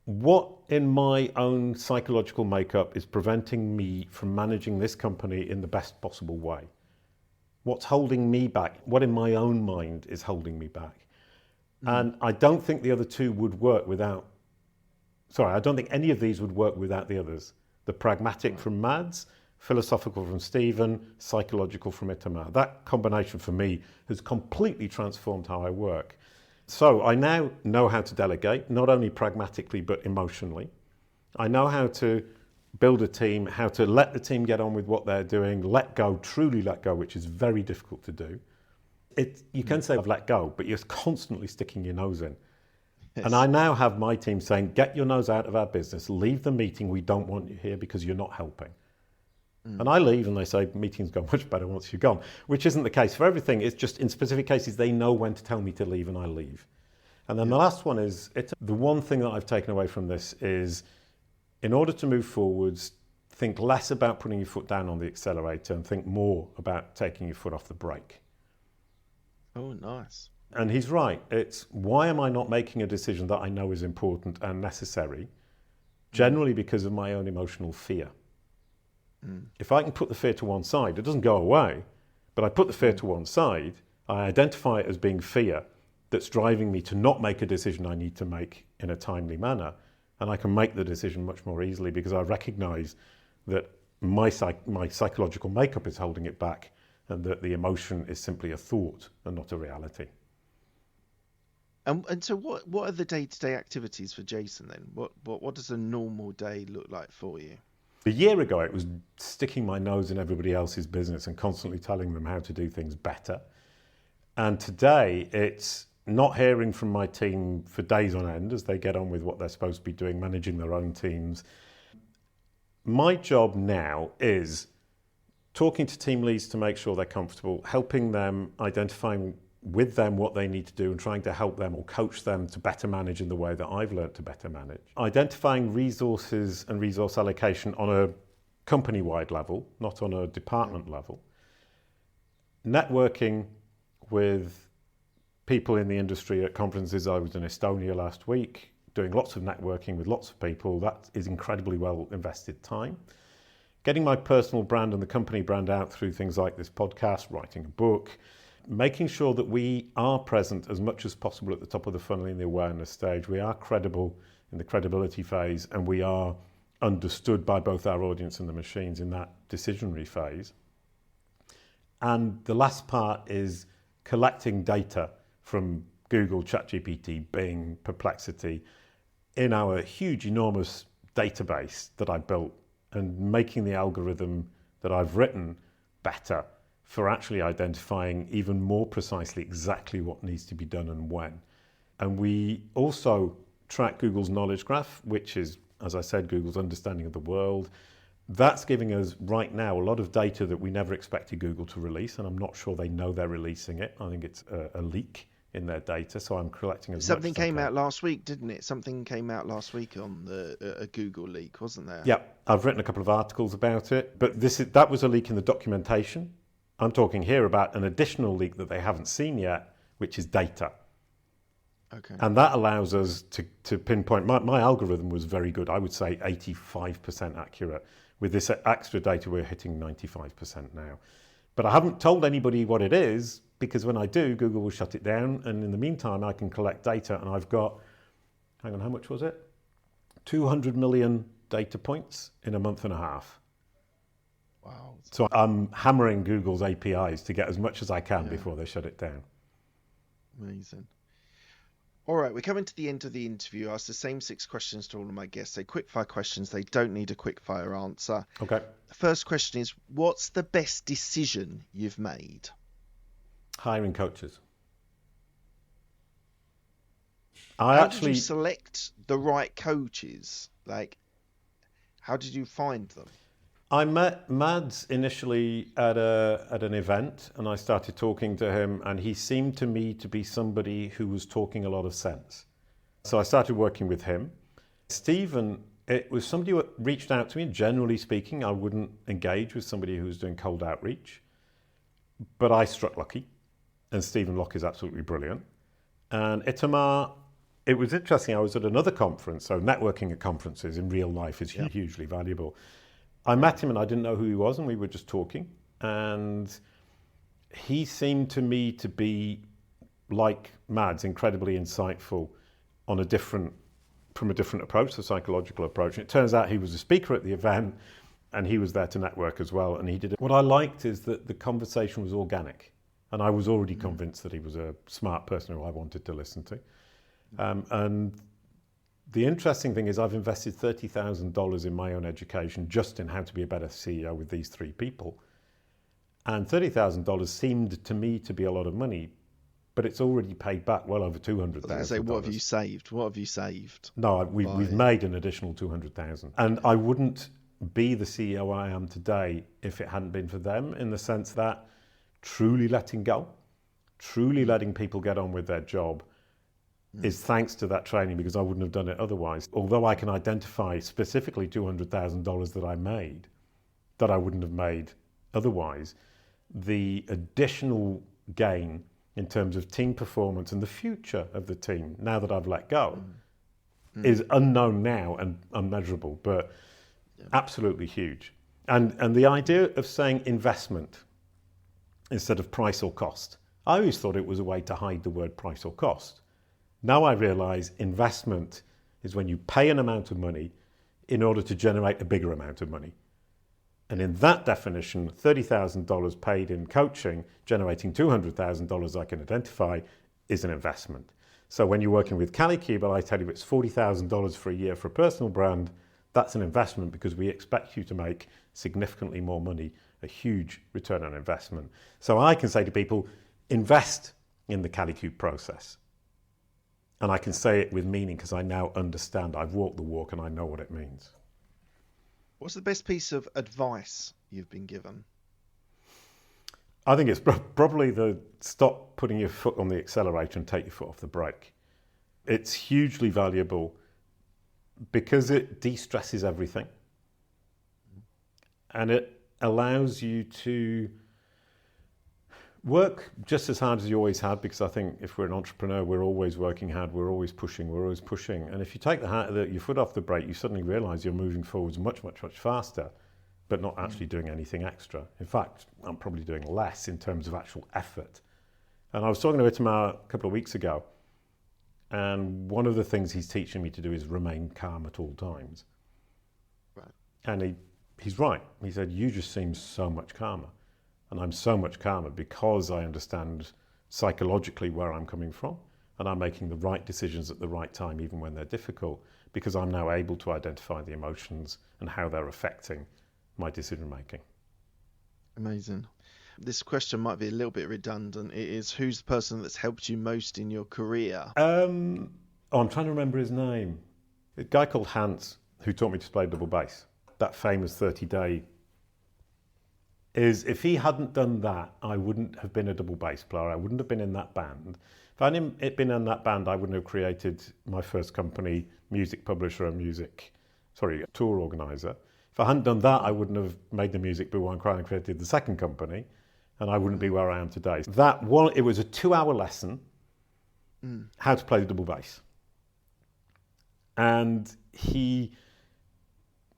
What in my own psychological makeup is preventing me from managing this company in the best possible way? What's holding me back? What in my own mind is holding me back? And I don't think the other 2 would work without, I don't think any of these would work without the others. The pragmatic from Mads, philosophical from Stephen, psychological from Itamar. That combination for me has completely transformed how I work. So I now know how to delegate, not only pragmatically but emotionally. I know how to build a team, how to let the team get on with what they're doing, let go, truly let go, which is very difficult to do. You can say I've let go, but you're constantly sticking your nose in. Yes. And I now have my team saying, get your nose out of our business, leave the meeting, we don't want you here because you're not helping. And I leave and they say, meetings go much better once you're gone, which isn't the case for everything. It's just in specific cases, they know when to tell me to leave and I leave. And then the last one is, the one thing that I've taken away from this is, in order to move forwards, think less about putting your foot down on the accelerator and think more about taking your foot off the brake. Oh, nice. And he's right. It's why am I not making a decision that I know is important and necessary? Generally because of my own emotional fear. If I can put the fear to one side, it doesn't go away, but I put the fear to one side, I identify it as being fear that's driving me to not make a decision I need to make in a timely manner. And I can make the decision much more easily because I recognize that my psychological makeup is holding it back and that the emotion is simply a thought and not a reality. And so what are the day-to-day activities for Jason then? What does a normal day look like for you? A year ago, it was sticking my nose in everybody else's business and constantly telling them how to do things better. And today, it's not hearing from my team for days on end as they get on with what they're supposed to be doing, managing their own teams. My job now is talking to team leads to make sure they're comfortable, helping them, identifying with them what they need to do and trying to help them or coach them to better manage in the way that I've learned to better manage. Identifying resources and resource allocation on a company-wide level, not on a department level. Networking with people in the industry at conferences. I was in Estonia last week, doing lots of networking with lots of people. That is incredibly well invested time. Getting my personal brand and the company brand out through things like this podcast, writing a book, making sure that we are present as much as possible at the top of the funnel in the awareness stage. We are credible in the credibility phase, and we are understood by both our audience and the machines in that decisionary phase. And the last part is collecting data from Google, ChatGPT, Bing, Perplexity in our huge, enormous database that I built and making the algorithm that I've written better for actually identifying even more precisely exactly what needs to be done and when. And we also track Google's knowledge graph, which is, as I said, Google's understanding of the world. That's giving us right now a lot of data that we never expected Google to release, and I'm not sure they know they're releasing it. I think it's a leak in their data, so I'm collecting as Something much as I came can. out last week, didn't it? Something came out last week on a Google leak, wasn't there? Yeah, I've written a couple of articles about it, but that was a leak in the documentation. I'm talking here about an additional leak that they haven't seen yet, which is data. Okay. And that allows us to pinpoint. My algorithm was very good. I would say 85% accurate. With this extra data, we're hitting 95% now. But I haven't told anybody what it is, because when I do, Google will shut it down. And in the meantime, I can collect data. And I've got, hang on, how much was it? 200 million data points in a month and a half. Wow. So I'm hammering Google's APIs to get as much as I can before they shut it down. Amazing. All right, we're coming to the end of the interview. I asked the same 6 questions to all of my guests. They're quick-fire questions. They don't need a quick-fire answer. Okay. The first question is, what's the best decision you've made? Hiring coaches. How did you select the right coaches? Like, how did you find them? I met Mads initially at an event, and I started talking to him, and he seemed to me to be somebody who was talking a lot of sense. So I started working with him. Stephen, it was somebody who reached out to me, and generally speaking, I wouldn't engage with somebody who was doing cold outreach, but I struck lucky, and Stephen Locke is absolutely brilliant. And Itamar, it was interesting, I was at another conference, so networking at conferences in real life is hugely valuable. I met him and I didn't know who he was, and we were just talking, and he seemed to me to be, like Mads, incredibly insightful from a different approach, the psychological approach. And it turns out he was a speaker at the event, and he was there to network as well, and he did it. What I liked is that the conversation was organic, and I was already convinced that he was a smart person who I wanted to listen to. And The interesting thing is I've invested $30,000 in my own education just in how to be a better CEO with these 3 people. And $30,000 seemed to me to be a lot of money, but it's already paid back well over $200,000. I was going to say, what have you saved? What have you saved? No, we've made an additional $200,000. And I wouldn't be the CEO I am today if it hadn't been for them, in the sense that truly letting go, truly letting people get on with their job is thanks to that training, because I wouldn't have done it otherwise. Although I can identify specifically $200,000 that I made that I wouldn't have made otherwise, the additional gain in terms of team performance and the future of the team, now that I've let go, is unknown now and unmeasurable, but absolutely huge. And the idea of saying investment instead of price or cost, I always thought it was a way to hide the word price or cost. Now I realise investment is when you pay an amount of money in order to generate a bigger amount of money. And in that definition, $30,000 paid in coaching, generating $200,000 I can identify, is an investment. So when you're working with Kalicube, I tell you it's $40,000 for a year for a personal brand, that's an investment, because we expect you to make significantly more money, a huge return on investment. So I can say to people, invest in the Kalicube process. And I can say it with meaning because I now understand. I've walked the walk and I know what it means. What's the best piece of advice you've been given? I think it's probably the stop putting your foot on the accelerator and take your foot off the brake. It's hugely valuable because it de-stresses everything. And it allows you to work just as hard as you always had, because I think if we're an entrepreneur, we're always working hard, we're always pushing. And if you take your foot off the brake, you suddenly realise you're moving forwards much, much, much faster, but not actually doing anything extra. In fact, I'm probably doing less in terms of actual effort. And I was talking to Itamar a couple of weeks ago, and one of the things he's teaching me to do is remain calm at all times. Right. And he's right. He said, you just seem so much calmer. And I'm so much calmer because I understand psychologically where I'm coming from, and I'm making the right decisions at the right time, even when they're difficult, because I'm now able to identify the emotions and how they're affecting my decision making. Amazing. This question might be a little bit redundant. It is, who's the person that's helped you most in your career? I'm trying to remember his name. A guy called Hans, who taught me to play double bass. That famous 30-day is, if he hadn't done that, I wouldn't have been a double bass player. I wouldn't have been in that band. If I hadn't been in that band, I wouldn't have created my first company, music publisher and tour organizer. If I hadn't done that, I wouldn't have made the music Boo and Cry and created the second company, and I wouldn't be where I am today. It was a 2-hour lesson, how to play the double bass. And he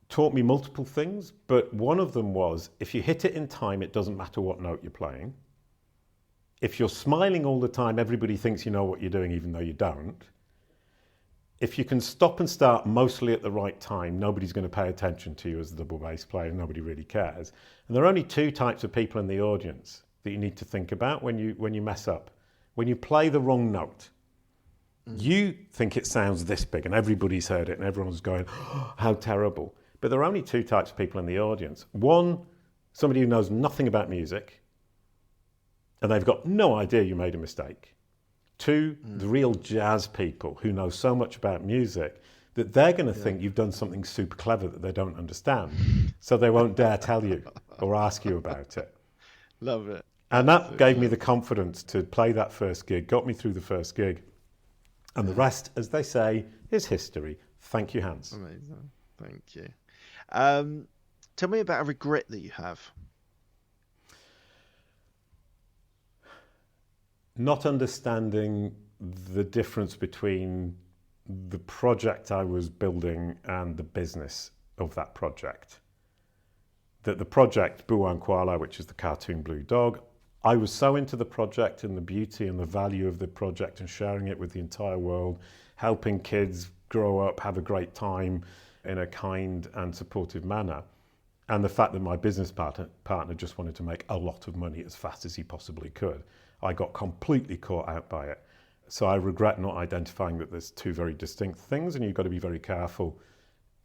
taught me multiple things, but one of them was, if you hit it in time, it doesn't matter what note you're playing. If you're smiling all the time, everybody thinks you know what you're doing, even though you don't. If you can stop and start mostly at the right time, nobody's going to pay attention to you as a double bass player. Nobody really cares. And there are only 2 types of people in the audience that you need to think about when you mess up. When you play the wrong note, you think it sounds this big, and everybody's heard it, and everyone's going, oh, how terrible. But there are only 2 types of people in the audience. One, somebody who knows nothing about music, and they've got no idea you made a mistake. 2, the real jazz people who know so much about music that they're going to think you've done something super clever that they don't understand. So they won't dare tell you or ask you about it. Love it. And that gave me the confidence to play that first gig, got me through the first gig. And the rest, as they say, is history. Thank you, Hans. Amazing. Thank you. Tell me about a regret that you have. Not understanding the difference between the project I was building and the business of that project. That the project, Buwan Kuala, which is the cartoon blue dog, I was so into the project and the beauty and the value of the project and sharing it with the entire world, helping kids grow up, have a great time in a kind and supportive manner. And the fact that my business partner just wanted to make a lot of money as fast as he possibly could. I got completely caught out by it. So I regret not identifying that there's two very distinct things, and you've got to be very careful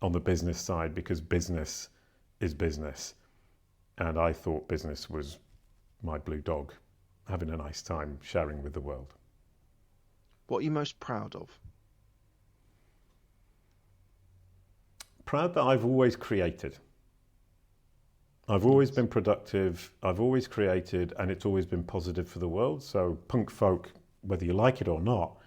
on the business side, because business is business. And I thought business was my blue dog, having a nice time sharing with the world. What are you most proud of? Proud that I've always created. I've always been productive, I've always created, and it's always been positive for the world. So punk folk, whether you like it or not,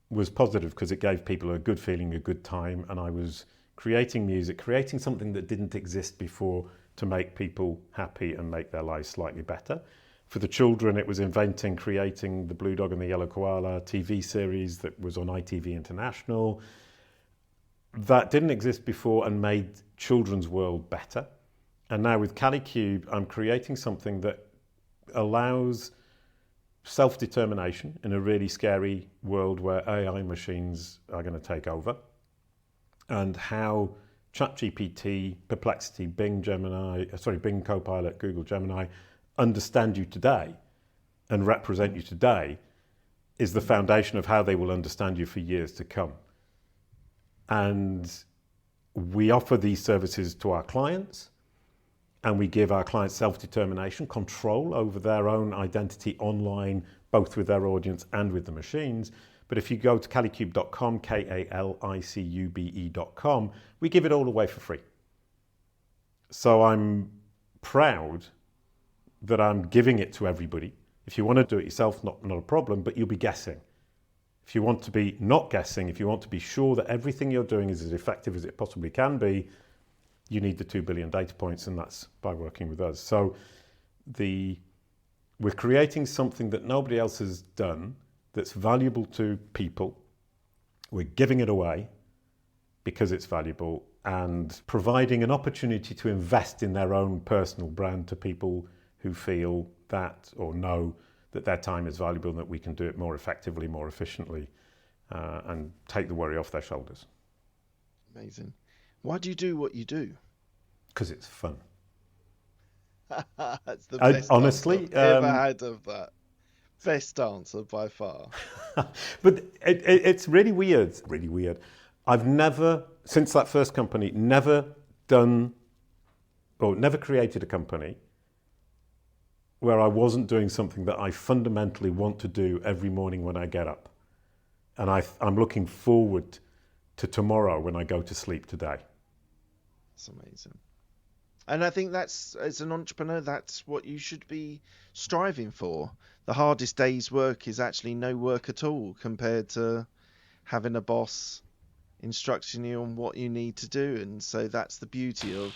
was positive because it gave people a good feeling, a good time, and I was creating music, creating something that didn't exist before to make people happy and make their lives slightly better. For the children, it was creating the Blue Dog and the Yellow Koala TV series that was on ITV International. That didn't exist before and made children's world better. And now with Kalicube, I'm creating something that allows self-determination in a really scary world where AI machines are going to take over. And how ChatGPT, Perplexity, Bing Copilot, Google Gemini understand you today and represent you today is the foundation of how they will understand you for years to come. And we offer these services to our clients, and we give our clients self-determination, control over their own identity online, both with their audience and with the machines. But if you go to kalicube.com, kalicube.com, we give it all away for free. So I'm proud that I'm giving it to everybody. If you want to do it yourself, not a problem, but you'll be guessing. If you want to be not guessing, if you want to be sure that everything you're doing is as effective as it possibly can be, you need the 2 billion data points, and that's by working with us. So we're creating something that nobody else has done that's valuable to people. We're giving it away because it's valuable and providing an opportunity to invest in their own personal brand to people who feel that or know that their time is valuable and that we can do it more effectively, more efficiently, and take the worry off their shoulders. Amazing. Why do you do what you do? Because it's fun. That's the best honestly, answer I've ever had of that. Best answer by far. But it's really weird. Really weird. I've never, since that first company, never created a company where I wasn't doing something that I fundamentally want to do every morning when I get up. And I'm looking forward to tomorrow when I go to sleep today. That's amazing. And I think that's, as an entrepreneur, that's what you should be striving for. The hardest day's work is actually no work at all compared to having a boss instructing you on what you need to do. And so that's the beauty of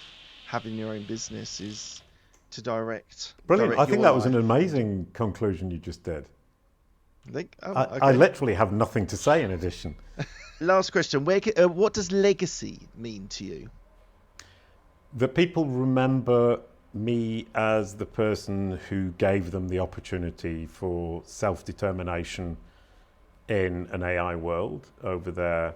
having your own business, is to direct. Brilliant. I think that was an amazing conclusion you just did. Okay. I literally have nothing to say in addition. Last question. What does legacy mean to you? That people remember me as the person who gave them the opportunity for self-determination in an AI world over the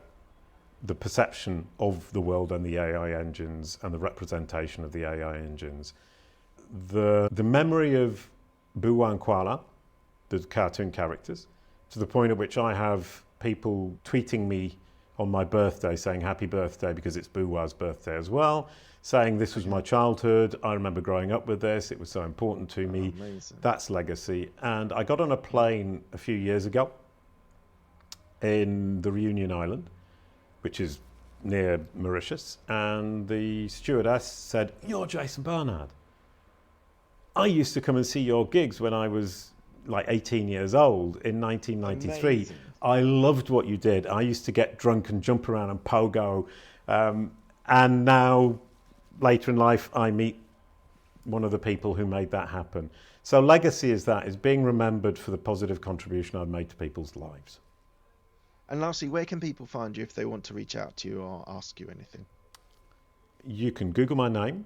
perception of the world and the AI engines and the representation of the AI engines. The memory of Boo and Koala, the cartoon characters, to the point at which I have people tweeting me on my birthday saying happy birthday because it's Boo-Wah's birthday as well, saying this was my childhood, I remember growing up with this, it was so important to me. Amazing. That's legacy. And I got on a plane a few years ago in the Reunion Island, which is near Mauritius, and the stewardess said, "You're Jason Barnard. I used to come and see your gigs when I was like 18 years old in 1993. Amazing. I loved what you did. I used to get drunk and jump around and pogo. And now, later in life, I meet one of the people who made that happen." So legacy is being remembered for the positive contribution I've made to people's lives. And lastly, where can people find you if they want to reach out to you or ask you anything? You can Google my name,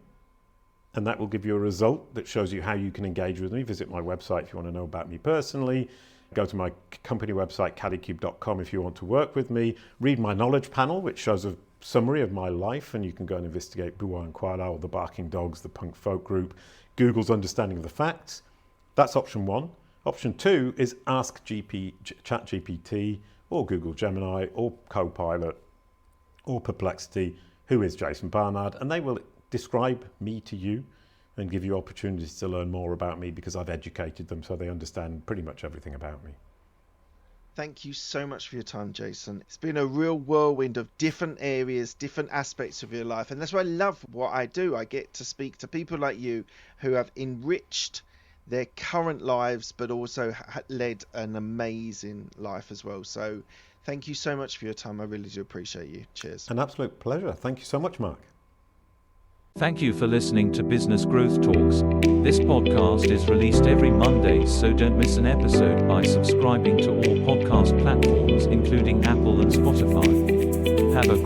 and that will give you a result that shows you how you can engage with me. Visit my website if you want to know about me personally. Go to my company website, kalicube.com, if you want to work with me. Read my knowledge panel, which shows a summary of my life, and you can go and investigate Boo-Wah and Koala, or the Barking Dogs, the Punk Folk Group, Google's understanding of the facts. That's option one. Option 2 is ask ChatGPT or Google Gemini or Copilot or Perplexity, who is Jason Barnard, and they will describe me to you and give you opportunities to learn more about me, because I've educated them so they understand pretty much everything about me. Thank you so much for your time, Jason. It's been a real whirlwind of different areas, different aspects of your life. And that's why I love what I do. I get to speak to people like you who have enriched their current lives, but also led an amazing life as well. So thank you so much for your time. I really do appreciate you. Cheers. An absolute pleasure. Thank you so much, Mark. Thank you for listening to Business Growth Talks. This podcast is released every Monday, so don't miss an episode by subscribing to all podcast platforms, including Apple and Spotify. Have a